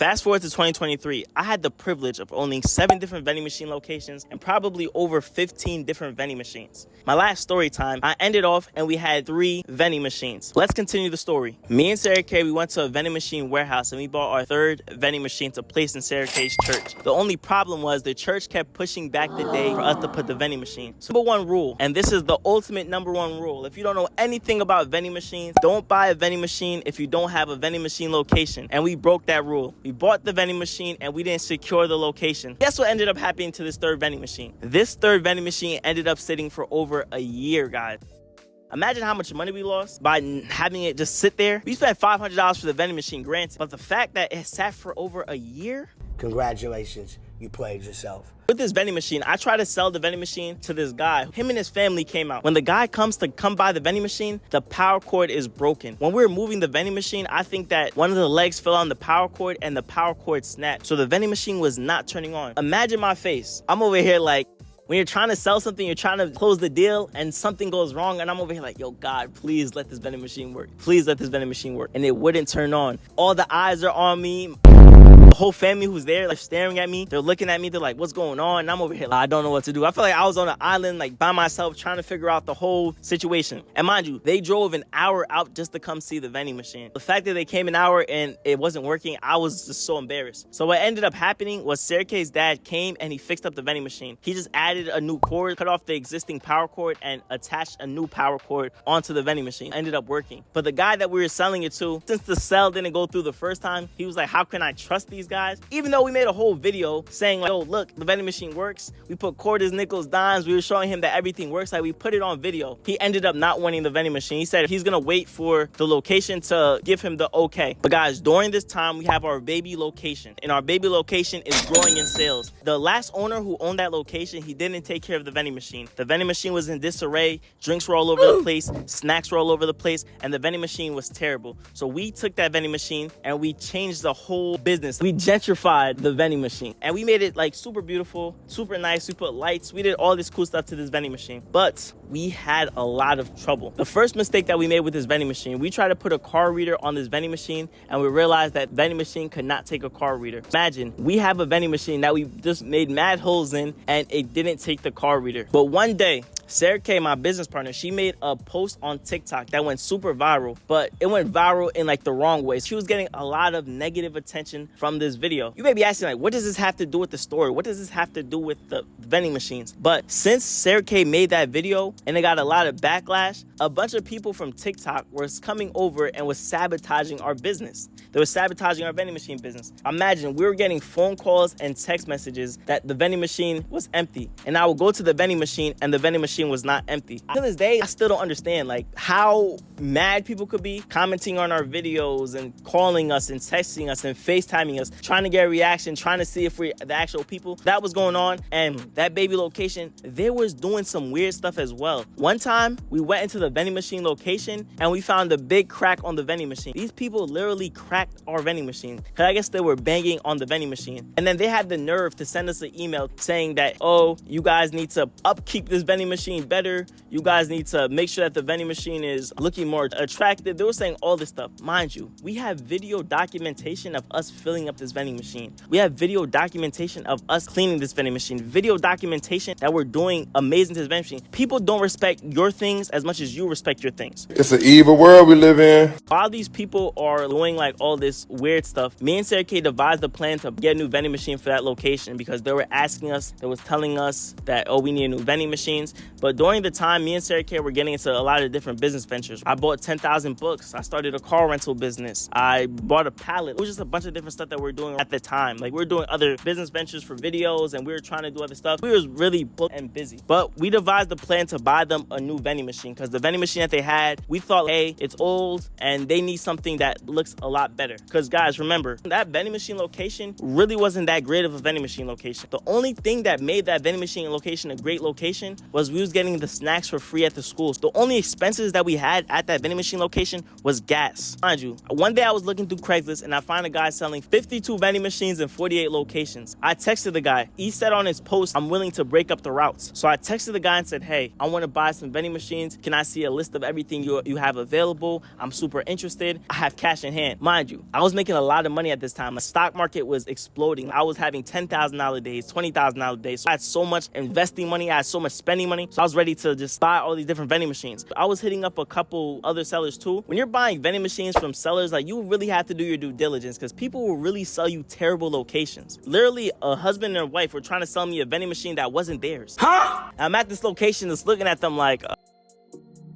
Fast forward to 2023, I had the privilege of owning 7 different vending machine locations and probably over 15 different vending machines. My last story time, I ended off and we had 3 vending machines. Let's continue the story. Me and Sarah Kay, we went to a vending machine warehouse and we bought our 3rd vending machine to place in Sarah Kay's church. The only problem was the church kept pushing back the day for us to put the vending machine. So number 1 rule, and this is the ultimate number 1 rule. If you don't know anything about vending machines, don't buy a vending machine if you don't have a vending machine location. And we broke that rule. We bought the vending machine and we didn't secure the location. Guess what ended up happening to this 3rd vending machine? This 3rd vending machine ended up sitting for over a year, guys. Imagine how much money we lost by having it just sit there. We spent $500 for the vending machine, granted, but the fact that it sat for over a year? Congratulations, you played yourself. With this vending machine, I tried to sell the vending machine to this guy. Him and his family came out. When the guy comes to come buy the vending machine, the power cord is broken. When we were moving the vending machine, I think that one of the legs fell on the power cord and the power cord snapped. So the vending machine was not turning on. Imagine my face. I'm over here like, when you're trying to sell something, you're trying to close the deal and something goes wrong. And I'm over here like, yo, God, please let this vending machine work. Please let this vending machine work. And it wouldn't turn on. All the eyes are on me. The whole family who's there, like staring at me, they're looking at me, they're like, what's going on? And I'm over here like, I don't know what to do. I feel like I was on an island like by myself trying to figure out the whole situation. And mind you, they drove an hour out just to come see the vending machine. The fact that they came an hour and it wasn't working, I was just so embarrassed. So what ended up happening was Sarah Kay's dad came and he fixed up the vending machine. He just added a new cord, cut off the existing power cord and attached a new power cord onto the vending machine. It ended up working. But the guy that we were selling it to, since the sale didn't go through the first time, he was like, how can I trust these guys? Even though we made a whole video saying like, oh, look, the vending machine works. We put quarters, nickels, dimes. We were showing him that everything works. Like we put it on video. He ended up not wanting the vending machine. He said he's going to wait for the location to give him the okay. But guys, during this time, we have our baby location and our baby location is growing in sales. The last owner who owned that location, he didn't take care of the vending machine. The vending machine was in disarray. Drinks were all over the place. Snacks were all over the place. And the vending machine was terrible. So we took that vending machine and we changed the whole business. We gentrified the vending machine and we made it like super beautiful, super nice. We put lights, we did all this cool stuff to this vending machine, but we had a lot of trouble. The first mistake that we made with this vending machine, we tried to put a card reader on this vending machine and we realized that vending machine could not take a card reader. Imagine we have a vending machine that we just made mad holes in and it didn't take the card reader. But one day Sarah Kay, my business partner, she made a post on TikTok that went super viral, but it went viral in like the wrong way. She was getting a lot of negative attention from this video. You may be asking like, what does this have to do with the story? What does this have to do with the vending machines? But since Sarah Kay made that video and it got a lot of backlash, a bunch of people from TikTok was coming over and was sabotaging our business. They were sabotaging our vending machine business. Imagine we were getting phone calls and text messages that the vending machine was empty. And I would go to the vending machine and the vending machine was not empty. To this day, I still don't understand like how mad people could be commenting on our videos and calling us and texting us and FaceTiming us, trying to get a reaction, trying to see if we're the actual people. That was going on. And that baby location, they was doing some weird stuff as well. One time we went into the vending machine location and we found a big crack on the vending machine. These people literally cracked our vending machine because I guess they were banging on the vending machine. And then they had the nerve to send us an email saying that, oh, you guys need to upkeep this vending machine better. You guys need to make sure that the vending machine is looking more attractive. They were saying all this stuff. Mind you, we have video documentation of us filling up this vending machine. We have video documentation of us cleaning this vending machine. Video documentation that we're doing amazing to this vending machine. People don't respect your things as much as you respect your things. It's an evil world we live in. While these people are doing like all this weird stuff, me and Sarah Kay devised a plan to get a new vending machine for that location because they were asking us, they was telling us that, oh, we need new vending machines. But during the time, me and Sarah Kay were getting into a lot of different business ventures. I bought 10,000 books. I started a car rental business. I bought a pallet. It was just a bunch of different stuff that we were doing at the time. Like we were doing other business ventures for videos and we were trying to do other stuff. We was really booked and busy. But we devised a plan to buy them a new vending machine because the vending machine that they had, we thought, hey, it's old and they need something that looks a lot better. Because guys, remember, that vending machine location really wasn't that great of a vending machine location. The only thing that made that vending machine location a great location was we was was getting the snacks for free at the schools. The only expenses that we had at that vending machine location was gas. Mind you, one day I was looking through Craigslist and I find a guy selling 52 vending machines in 48 locations. I texted the guy. He said on his post, I'm willing to break up the routes. So I texted the guy and said, hey, I want to buy some vending machines. Can I see a list of everything you have available? I'm super interested. I have cash in hand. Mind you, I was making a lot of money at this time. The stock market was exploding. I was having $10,000 days, $20,000 days. So I had so much investing money. I had so much spending money. So I was ready to just buy all these different vending machines. I was hitting up a couple other sellers too. When you're buying vending machines from sellers, like, you really have to do your due diligence because people will really sell you terrible locations. Literally, a husband and a wife were trying to sell me a vending machine that wasn't theirs. Huh? I'm at this location just looking at them like,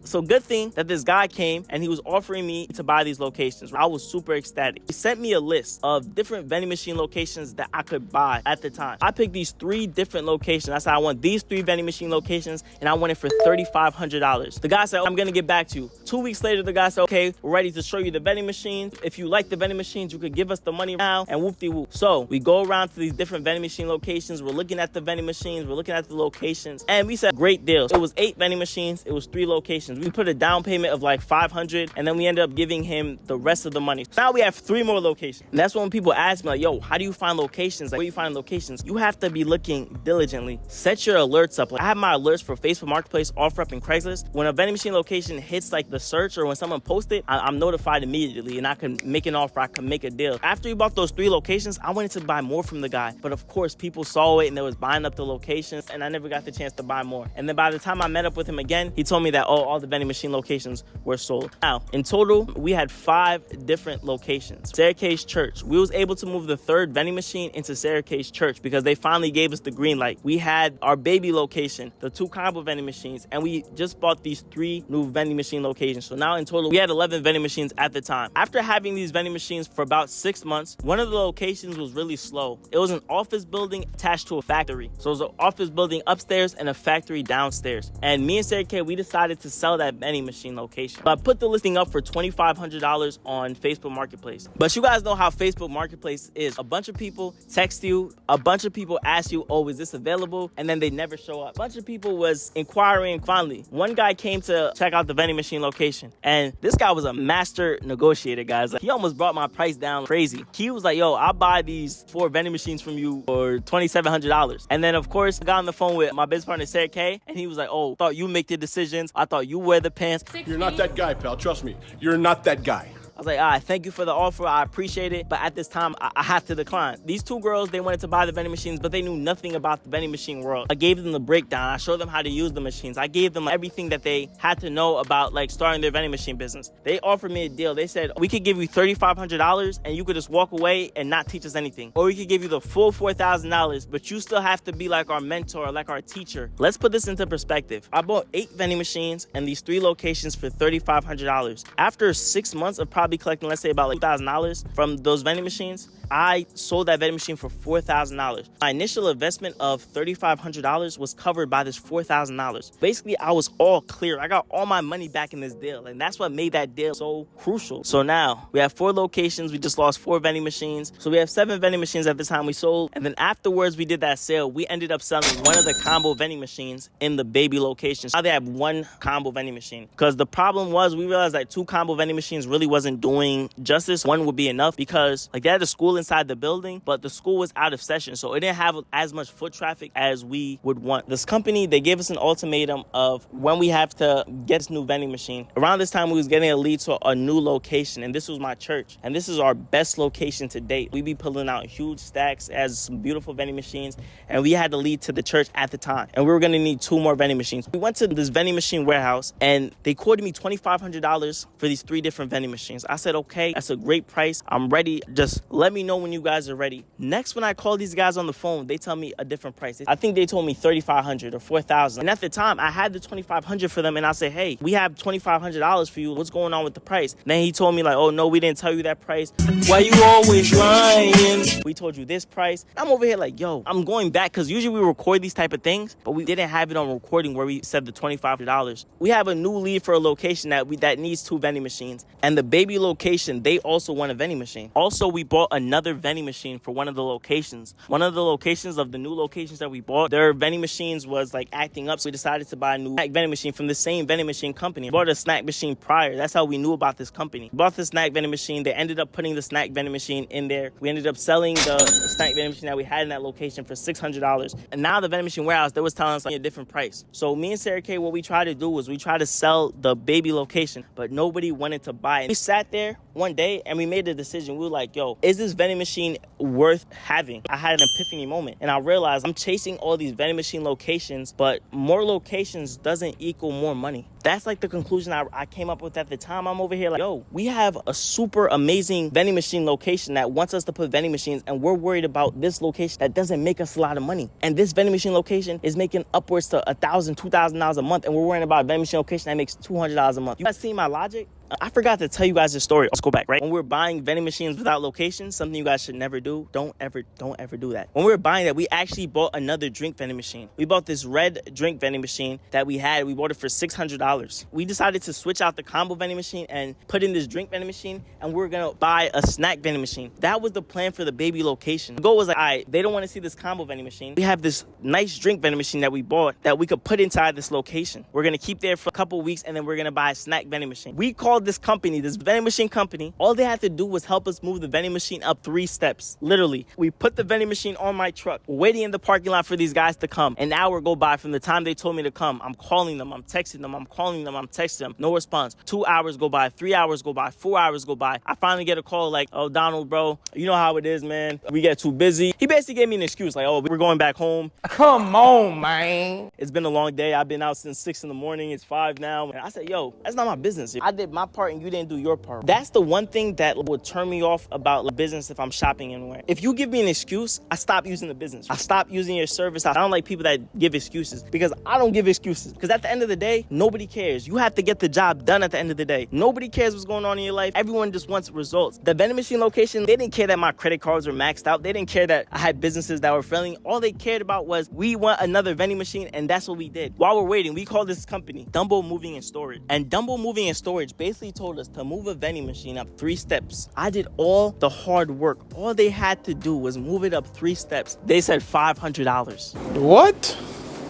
so good thing that this guy came and he was offering me to buy these locations. I was super ecstatic. He sent me a list of different vending machine locations that I could buy at the time. I picked these 3 different locations. I said, I want these 3 vending machine locations and I want it for $3,500. The guy said, I'm gonna get back to you. 2 weeks later, the guy said, okay, we're ready to show you the vending machines. If you like the vending machines, you could give us the money now, and whoop-de-whoop. So we go around to these different vending machine locations. We're looking at the vending machines. We're looking at the locations, and we said, great deals. It was 8 vending machines. It was 3 locations. We put a down payment of like $500, and then we ended up giving him the rest of the money. Now we have 3 more locations. And that's when people ask me, like, yo, how do you find locations? Like, where you find locations? You have to be looking diligently. Set your alerts up. Like, I have my alerts for Facebook Marketplace, OfferUp, and Craigslist. When a vending machine location hits like the search, or when someone posts it, I'm notified immediately, and I can make an offer. I can make a deal. After we bought those 3 locations, I wanted to buy more from the guy, but of course people saw it and they was buying up the locations, and I never got the chance to buy more. And then by the time I met up with him again, he told me that, oh, all the vending machine locations were sold. Now, in total, we had 5 different locations. Sarah Kay's church. We was able to move the 3rd vending machine into Sarah Kay's church because they finally gave us the green light. We had our baby location, the 2 combo vending machines, and we just bought these 3 new vending machine locations. So now in total, we had 11 vending machines at the time. After having these vending machines for about 6 months, one of the locations was really slow. It was an office building attached to a factory. So it was an office building upstairs and a factory downstairs. And me and Sarah Kay, we decided to sell that vending machine location. But I put the listing up for $2,500 on Facebook Marketplace. But you guys know how Facebook Marketplace is. A bunch of people text you, a bunch of people ask you, oh, is this available? And then they never show up. A bunch of people was inquiring. Finally, one guy came to check out the vending machine location, and this guy was a master negotiator, guys. Like, he almost brought my price down crazy. He was like, yo, I'll buy these 4 vending machines from you for $2,700. And then of course I got on the phone with my business partner Sarah Kay, and he was like, oh, I thought you make the decisions. I thought you wear the pants. You're not that guy, pal. Trust me. You're not that guy. I was like, all right, thank you for the offer. I appreciate it. But at this time, I have to decline. These 2 girls, they wanted to buy the vending machines, but they knew nothing about the vending machine world. I gave them the breakdown. I showed them how to use the machines. I gave them everything that they had to know about, like, starting their vending machine business. They offered me a deal. They said, we could give you $3,500 and you could just walk away and not teach us anything. Or we could give you the full $4,000, but you still have to be like our mentor, like our teacher. Let's put this into perspective. I bought 8 vending machines and these 3 locations for $3,500. After 6 months of probably collecting, let's say, about like $2,000 from those vending machines, I sold that vending machine for $4,000. My initial investment of $3,500 was covered by this $4,000. Basically, I was all clear. I got all my money back in this deal, and that's what made that deal so crucial. So now we have 4 locations. We just lost 4 vending machines. So we have 7 vending machines at the time we sold. And then afterwards, we did that sale. We ended up selling one of the combo vending machines in the baby location. Now they have 1 combo vending machine. Because the problem was, we realized that 2 combo vending machines really wasn't doing justice. 1 would be enough because like they had a school inside the building, but the school was out of session, so it didn't have as much foot traffic as we would want. This company, they gave us an ultimatum of when we have to get this new vending machine. Around this time, we was getting a lead to a new location, and this was my church, and this is our best location to date. We be pulling out huge stacks as some beautiful vending machines, and we had to lead to the church at the time, and we were gonna need 2 more vending machines. We went to this vending machine warehouse, and they quoted me $2,500 for these 3 different vending machines. I said, okay, that's a great price. I'm ready. Just let me know when you guys are ready. Next, when I call these guys on the phone, they tell me a different price. I think they told me $3,500 or $4,000. And at the time, I had the $2,500 for them, and I said, hey, we have $2,500 for you. What's going on with the price? And then he told me like, oh no, we didn't tell you that price. Why you always lying? We told you this price. I'm over here like, yo, I'm going back because usually we record these type of things, but we didn't have it on recording where we said the $2,500. We have a new lead for a location that needs 2 vending machines. And the baby location, they also want a vending machine. Also, we bought another vending machine for one of the locations. One of the locations of the new locations that we bought, their vending machines was like acting up. So we decided to buy a new snack vending machine from the same vending machine company. We bought a snack machine prior. That's how we knew about this company. We bought the snack vending machine. They ended up putting the snack vending machine in there. We ended up selling the snack vending machine that we had in that location for $600. And now the vending machine warehouse, they was telling us like a different price. So me and Sarah K, what we tried to do was we tried to sell the baby location, but nobody wanted to buy it. We sat there one day and we made a decision. We were like, yo, is this vending machine worth having? I had an epiphany moment and I realized I'm chasing all these vending machine locations, but more locations doesn't equal more money. That's like the conclusion I came up with at the time. I'm over here like, yo, we have a super amazing vending machine location that wants us to put vending machines, and we're worried about this location that doesn't make us a lot of money. And this vending machine location is making upwards to $1,000, $2,000 a month, and we're worrying about a vending machine location that makes $200 a month. You guys see my logic? I forgot to tell you guys this story. Let's go back, right? When we're buying vending machines without locations, something you guys should never do. Don't ever do that. When we were buying that, we actually bought another drink vending machine. We bought this red drink vending machine that we had. We bought it for $600. We decided to switch out the combo vending machine and put in this drink vending machine, and we're gonna buy a snack vending machine. That was the plan for the baby location. The goal was like, all right, they don't want to see this combo vending machine. We have this nice drink vending machine that we bought that we could put inside this location. We're gonna keep there for a couple weeks, and then we're gonna buy a snack vending machine. We called this company, this vending machine company, all they had to do was help us move the vending machine up 3 steps. Literally, we put the vending machine on my truck, waiting in the parking lot for these guys to come. An hour go by from the time they told me to come. I'm calling them, I'm texting them, I'm calling them, I'm texting them. No response. 2 hours go by, 3 hours go by, 4 hours go by. I finally get a call like, oh, Donald, bro, you know how it is, man. We get too busy. He basically gave me an excuse like, oh, we're going back home. Come on, man. It's been a long day. I've been out since 6 in the morning. It's 5 now. And I said, yo, that's not my business. I did my part and you didn't do your part. That's the one thing that would turn me off about business if I'm shopping anywhere. If you give me an excuse, I stop using the business. I stop using your service. I don't like people that give excuses because I don't give excuses. Because at the end of the day, nobody cares. You have to get the job done at the end of the day. Nobody cares what's going on in your life. Everyone just wants results. The vending machine location, they didn't care that my credit cards were maxed out. They didn't care that I had businesses that were failing. All they cared about was we want another vending machine, and that's what we did. While we're waiting, we called this company Dumbo Moving and Storage. And Dumbo Moving and Storage basically told us to move a vending machine up 3 steps. I did all the hard work. All they had to do was move it up 3 steps. They said $500. What?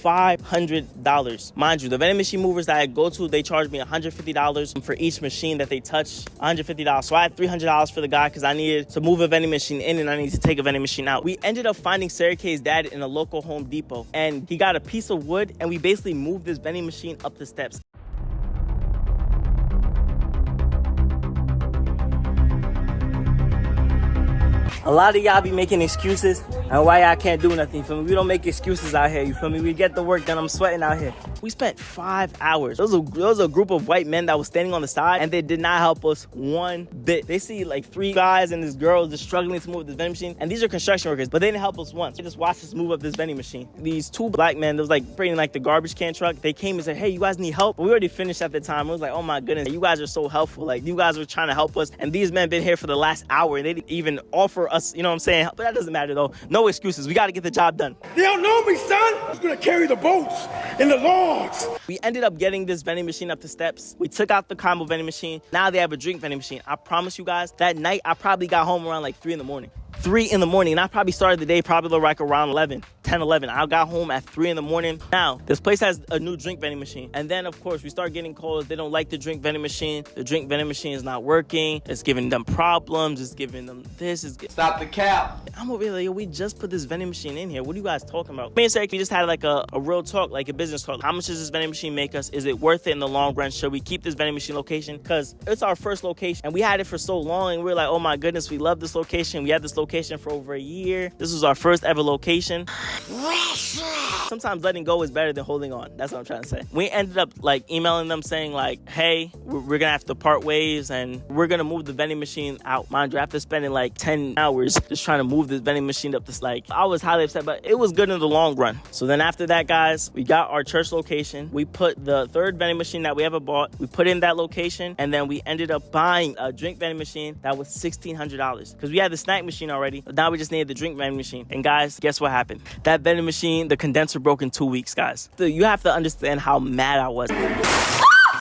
$500. Mind you, the vending machine movers that I go to, they charge me $150 for each machine that they touch. $150. So I had $300 for the guy because I needed to move a vending machine in and I needed to take a vending machine out. We ended up finding Sarah K's dad in a local Home Depot, and he got a piece of wood, and we basically moved this vending machine up the steps. A lot of y'all be making excuses and why y'all can't do nothing, you feel me? We don't make excuses out here, you feel me? We get the work done. I'm sweating out here. We spent 5 hours. There was a group of white men that was standing on the side, and they did not help us one bit. They see like 3 guys and this girl just struggling to move this vending machine, and these are construction workers, but they didn't help us once. They just watched us move up this vending machine. These 2 black men, that was like bringing like the garbage can truck. They came and said, hey, you guys need help? But we already finished at the time. It was like, oh my goodness, you guys are so helpful. Like, you guys were trying to help us, and these men been here for the last hour, and they didn't even offer us, you know what I'm saying? But that doesn't matter though. No excuses. We got to get the job done. They don't know me, son. I'm gonna carry the boats and the logs. We ended up getting this vending machine up the steps. We took out the combo vending machine. Now they have a drink vending machine. I promise you guys, that night I probably got home around like 3 in the morning. 3 in the morning, and I probably started the day probably like around 10, 11. I got home at 3 in the morning. Now, this place has a new drink vending machine. And then, of course, we start getting calls. They don't like the drink vending machine. The drink vending machine is not working. It's giving them problems. It's giving them this. Stop the cap. I'm over here like, yo, we just put this vending machine in here. What are you guys talking about? Me and Sarah, we just had like a real talk, like a business talk. How much does this vending machine make us? Is it worth it in the long run? Should we keep this vending machine location? Because it's our first location, and we had it for so long, and we were like, oh my goodness, we love this location. We had this location for over a year. This was our first ever location. Sometimes letting go is better than holding on. That's what I'm trying to say. We ended up like emailing them saying like, hey, we're gonna have to part ways and we're gonna move the vending machine out. Mind you, after spending like 10 hours just trying to move this vending machine up this, like, I was highly upset, but it was good in the long run. So then after that, guys, we got our church location. We put the third vending machine that we ever bought, we put in that location, and then we ended up buying a drink vending machine that was $1,600 because we had the snack machine already. Now we just needed the drink vending machine. And guys, guess what happened? That vending machine, the condenser broke in 2 weeks, guys. So you have to understand how mad I was.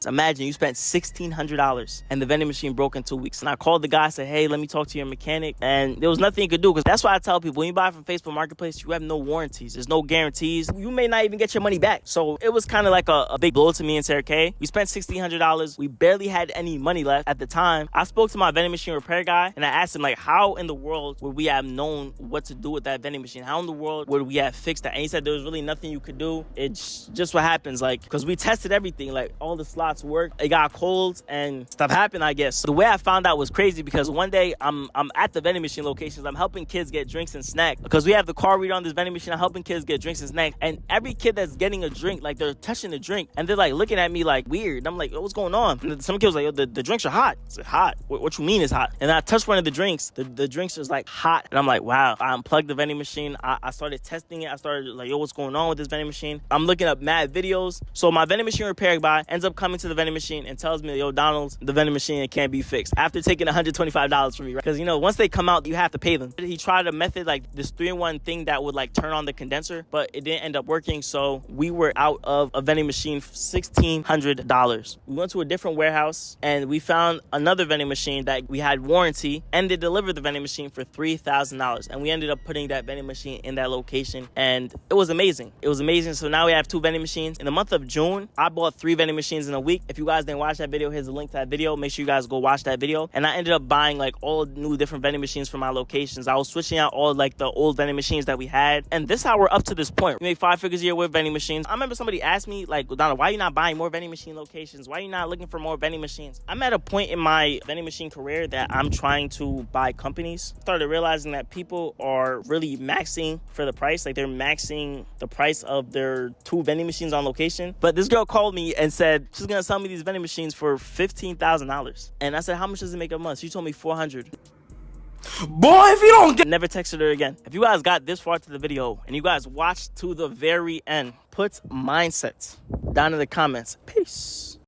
Imagine you spent $1,600 and the vending machine broke in 2 weeks. And I called the guy, said, hey, let me talk to your mechanic. And there was nothing he could do, because that's why I tell people, when you buy from Facebook Marketplace, you have no warranties. There's no guarantees. You may not even get your money back. So it was kind of like a big blow to me and Sarah Kay. We spent $1,600. We barely had any money left at the time. I spoke to my vending machine repair guy and I asked him, like, how in the world would we have known what to do with that vending machine? How in the world would we have fixed that? And he said there was really nothing you could do. It's just what happens, like, because we tested everything, like all the slots worked. It got cold and stuff happened, I guess. So the way I found out was crazy, because one day I'm at the vending machine locations. I'm helping kids get drinks and snacks because we have the car reader on this vending machine. I'm helping kids get drinks and snacks, and every kid that's getting a drink, like, they're touching the drink and they're like looking at me like weird. And I'm like, what's going on? And some kids was like, yo, the drinks are hot. It's like, hot? What you mean it's hot? And I touched one of the drinks. The drinks was like hot, and I'm like, wow. I unplugged the vending machine. I started testing it. I started like, yo, what's going on with this vending machine? I'm looking up mad videos. So my vending machine repair guy ends up coming to the vending machine and tells me, yo, Donald, the vending machine can't be fixed, after taking $125 from me, right? Because, you know, once they come out, you have to pay them. He tried a method, like this 3-in-1 thing that would like turn on the condenser, but it didn't end up working. So we were out of a vending machine for $1,600. We went to a different warehouse and we found another vending machine that we had warranty, and they delivered the vending machine for $3,000. And we ended up putting that vending machine in that location, and it was amazing. It was amazing. So now we have 2 vending machines. In the month of June, I bought 3 vending machines in a week. If you guys didn't watch that video, here's a link to that video. Make sure you guys go watch that video. And I ended up buying like all new different vending machines for my locations. I was switching out all like the old vending machines that we had, and this is how we're up to this point. We made 5 figures a year with vending machines. I remember somebody asked me, like, Donald, why are you not buying more vending machine locations? Why are you not looking for more vending machines? I'm at a point in my vending machine career that I'm trying to buy companies. I started realizing that people are really maxing for the price. Like, they're maxing the price of their 2 vending machines on location. But this girl called me and said she's gonna sell me these vending machines for $15,000. And I said, how much does it make a month? She told me $400. Boy, if you don't get... Never texted her again. If you guys got this far to the video and you guys watched to the very end, put mindset down in the comments. Peace.